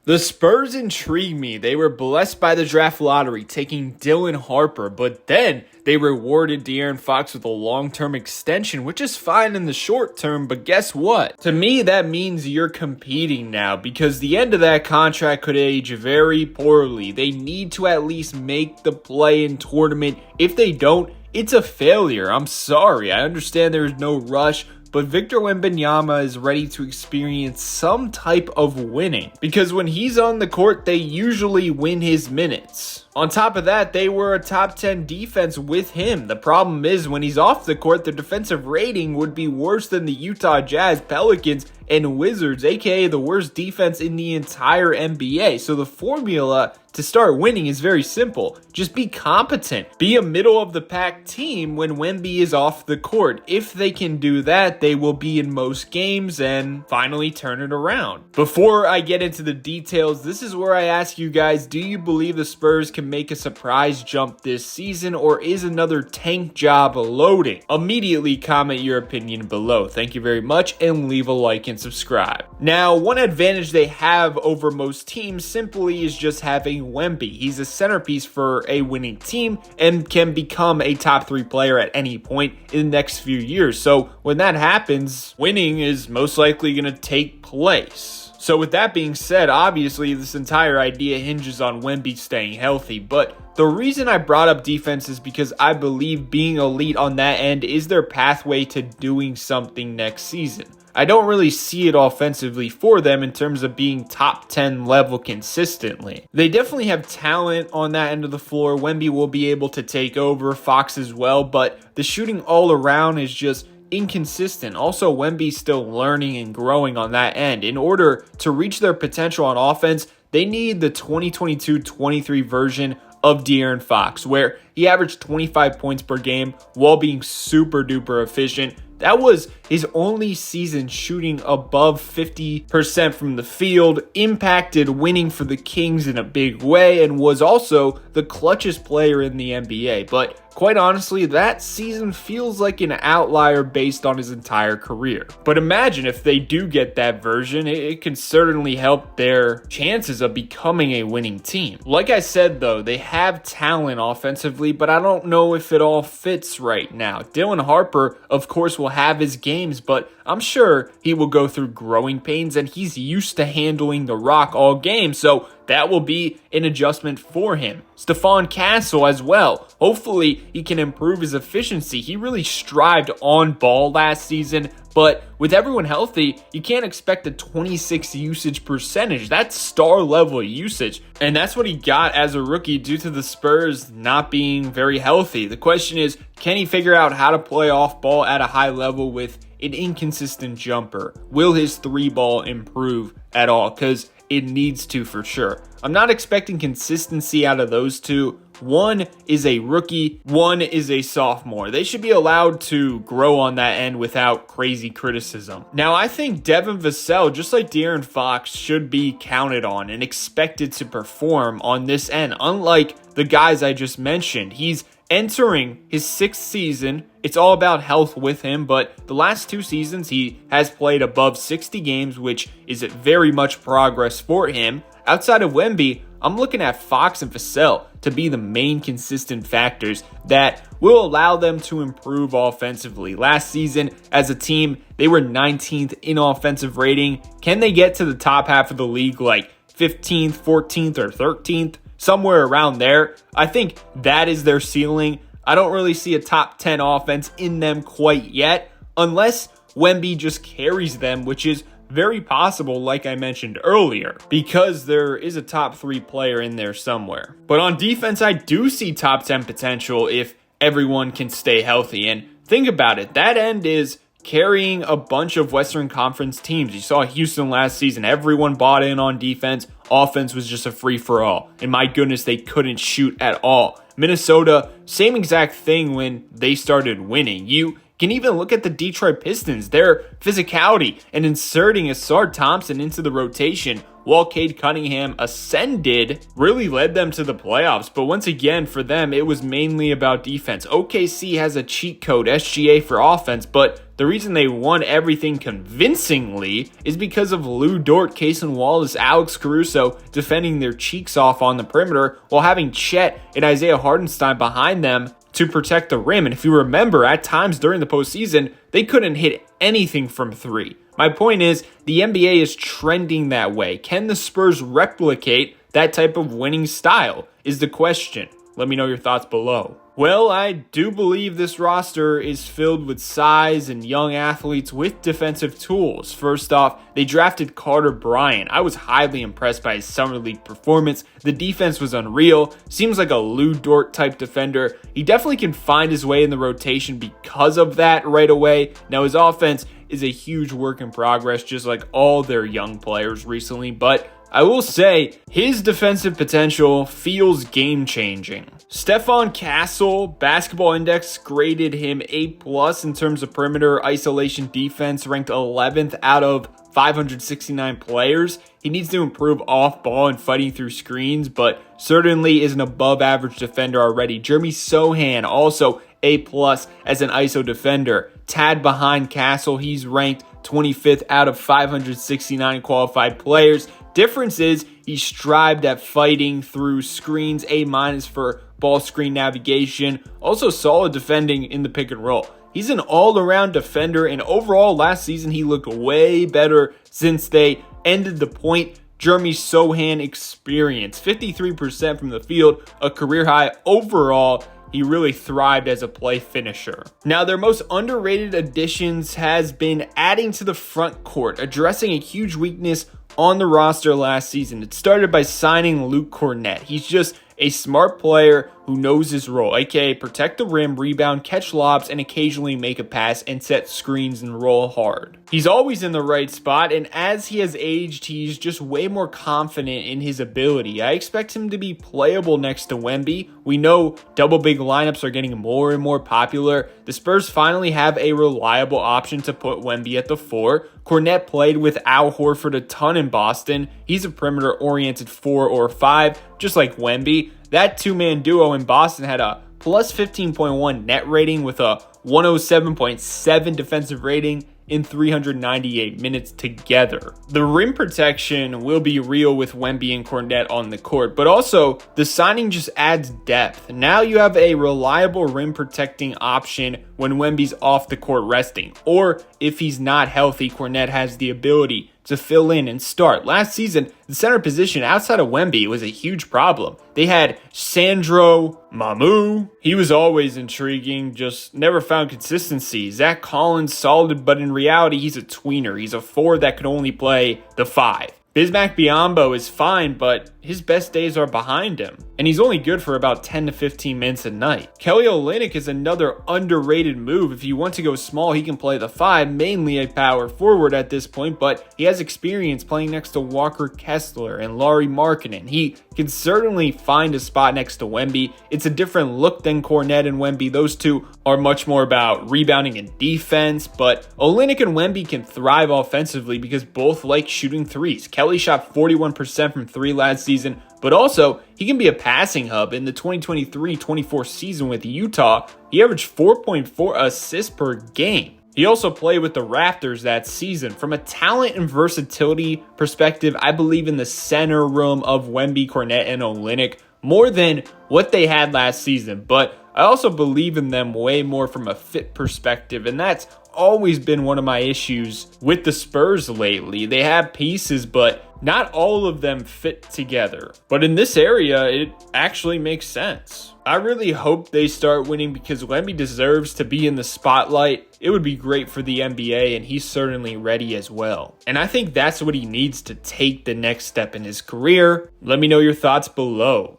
The Spurs intrigue me. They were blessed by the draft lottery, taking Dylan Harper, but then they rewarded De'Aaron Fox with a long-term extension, which is fine in the short term, but guess what? To me, that means you're competing now, because the end of that contract could age very poorly. They need to at least make the play-in tournament. If they don't, it's a failure. I'm sorry. I understand there is no rush, but Victor Wembanyama is ready to experience some type of winning, because when he's on the court, they usually win his minutes. On top of that, they were a top 10 defense with him. The problem is when he's off the court, their defensive rating would be worse than the Utah Jazz, Pelicans, and Wizards, aka the worst defense in the entire NBA. So the formula to start winning is very simple. Just be competent. Be a middle-of-the-pack team when Wemby is off the court. If they can do that, they will be in most games and finally turn it around. Before I get into the details, this is where I ask you guys, do you believe the Spurs can make a surprise jump this season, or is another tank job loading? Immediately comment your opinion below. Thank you very much, and leave a like and subscribe. Now, one advantage they have over most teams simply is just having Wemby. He's a centerpiece for a winning team and can become a top 3 player at any point in the next few years. So when that happens, winning is most likely going to take place. So with that being said, obviously this entire idea hinges on Wemby staying healthy, but the reason I brought up defense is because I believe being elite on that end is their pathway to doing something next season. I don't really see it offensively for them in terms of being top 10 level consistently. They definitely have talent on that end of the floor. Wemby will be able to take over, Fox as well, but the shooting all around is just inconsistent. Also, Wemby's still learning and growing on that end. In order to reach their potential on offense, they need the 2022-23 version of De'Aaron Fox, where he averaged 25 points per game while being super duper efficient. That was his only season shooting above 50% from the field, impacted winning for the Kings in a big way, and was also the clutchest player in the NBA. But quite honestly, that season feels like an outlier based on his entire career. But imagine if they do get that version, it can certainly help their chances of becoming a winning team. Like I said though, they have talent offensively, but I don't know if it all fits right now. Dylan Harper, of course, will have his games, but I'm sure he will go through growing pains, and he's used to handling the rock all game, so that will be an adjustment for him. Stephon Castle as well. Hopefully he can improve his efficiency. He really strived on ball last season, but with everyone healthy, you can't expect a 26 usage percentage. That's star level usage, and that's what he got as a rookie due to the Spurs not being very healthy. The question is, can he figure out how to play off ball at a high level with an inconsistent jumper? Will his 3-ball improve at all? Because it needs to for sure. I'm not expecting consistency out of those two. One is a rookie, one is a sophomore. They should be allowed to grow on that end without crazy criticism. Now, I think Devin Vassell, just like De'Aaron Fox, should be counted on and expected to perform on this end. Unlike the guys I just mentioned, he's entering his 6th season. It's all about health with him, but the last 2 seasons he has played above 60 games, which is very much progress for him. Outside of Wemby, I'm looking at Fox and Vassell to be the main consistent factors that will allow them to improve offensively. Last season, as a team, they were 19th in offensive rating. Can they get to the top half of the league, like 15th, 14th, or 13th? Somewhere around there. I think that is their ceiling. I don't really see a top 10 offense in them quite yet, unless Wemby just carries them, which is very possible, like I mentioned earlier, because there is a top 3 player in there somewhere. But on defense, I do see top 10 potential if everyone can stay healthy. And think about it, that end is carrying a bunch of Western Conference teams. You saw Houston last season. Everyone bought in on defense. Offense was just a free-for-all. And my goodness, they couldn't shoot at all. Minnesota, same exact thing when they started winning. You can even look at the Detroit Pistons. Their physicality and inserting Asar Thompson into the rotation while Cade Cunningham ascended really led them to the playoffs. But once again, for them, it was mainly about defense. OKC has a cheat code, SGA, for offense, but the reason they won everything convincingly is because of Lou Dort, Cason Wallace, Alex Caruso defending their cheeks off on the perimeter while having Chet and Isaiah Hartenstein behind them to protect the rim. And if you remember, at times during the postseason, they couldn't hit anything from three. My point is, the NBA is trending that way. Can the Spurs replicate that type of winning style is the question. Let me know your thoughts below. Well, I do believe this roster is filled with size and young athletes with defensive tools. First off, they drafted Carter Bryant. I was highly impressed by his summer league performance. The defense was unreal. Seems like a Lou Dort type defender. He definitely can find his way in the rotation because of that right away. Now, his offense is a huge work in progress, just like all their young players recently, but I will say his defensive potential feels game-changing. Stephon Castle, Basketball Index graded him A+ in terms of perimeter isolation defense, ranked 11th out of 569 players. He needs to improve off ball and fighting through screens, but certainly is an above average defender already. Jeremy Sohan, also A+ as an ISO defender. Tad behind Castle, he's ranked 25th out of 569 qualified players. Difference is he strived at fighting through screens, A- for ball screen navigation. Also solid defending in the pick and roll. He's an all-around defender, and overall last season he looked way better since they ended the point Jeremy Sohan experience. 53% from the field, a career high overall. He really thrived as a play finisher. Now, their most underrated additions has been adding to the front court, addressing a huge weakness on the roster last season. It started by signing Luke Kornet. He's just a smart player who knows his role, aka protect the rim, rebound, catch lobs, and occasionally make a pass and set screens and roll hard. He's always in the right spot, and as he has aged, he's just way more confident in his ability. I expect him to be playable next to Wemby. We know double big lineups are getting more and more popular. The Spurs finally have a reliable option to put Wemby at the 4. Kornet played with Al Horford a ton in Boston. He's a perimeter-oriented 4 or 5, just like Wemby. That two-man duo in Boston had a plus 15.1 net rating with a 107.7 defensive rating in 398 minutes together. The rim protection will be real with Wemby and Kornet on the court, but also the signing just adds depth. Now you have a reliable rim protecting option when Wemby's off the court resting, or if he's not healthy, Kornet has the ability to fill in and start. Last season, the center position outside of Wemby was a huge problem. They had Sandro Mamu. He was always intriguing, just never found consistency. Zach Collins, solid, but in reality, he's a tweener. He's a 4 that could only play the 5. Bismack Biyombo is fine, but his best days are behind him, and he's only good for about 10 to 15 minutes a night. Kelly Olynyk is another underrated move. If you want to go small, he can play the 5, mainly a power forward at this point, but he has experience playing next to Walker Kessler and Lauri Markkanen. He can certainly find a spot next to Wemby. It's a different look than Kornet and Wemby. Those two are much more about rebounding and defense, but Olynyk and Wemby can thrive offensively because both like shooting threes. Kelly shot 41% from 3 last season, but also he can be a passing hub. In the 2023-24 season with Utah, he averaged 4.4 assists per game. He also played with the Raptors that season. From a talent and versatility perspective, I believe in the center room of Wemby, Kornet, and Olynyk more than what they had last season, but I also believe in them way more from a fit perspective, and that's always been one of my issues with the Spurs lately. They have pieces, but not all of them fit together. But in this area, it actually makes sense. I really hope they start winning because Wemby deserves to be in the spotlight. It would be great for the NBA, and he's certainly ready as well. And I think that's what he needs to take the next step in his career. Let me know your thoughts below.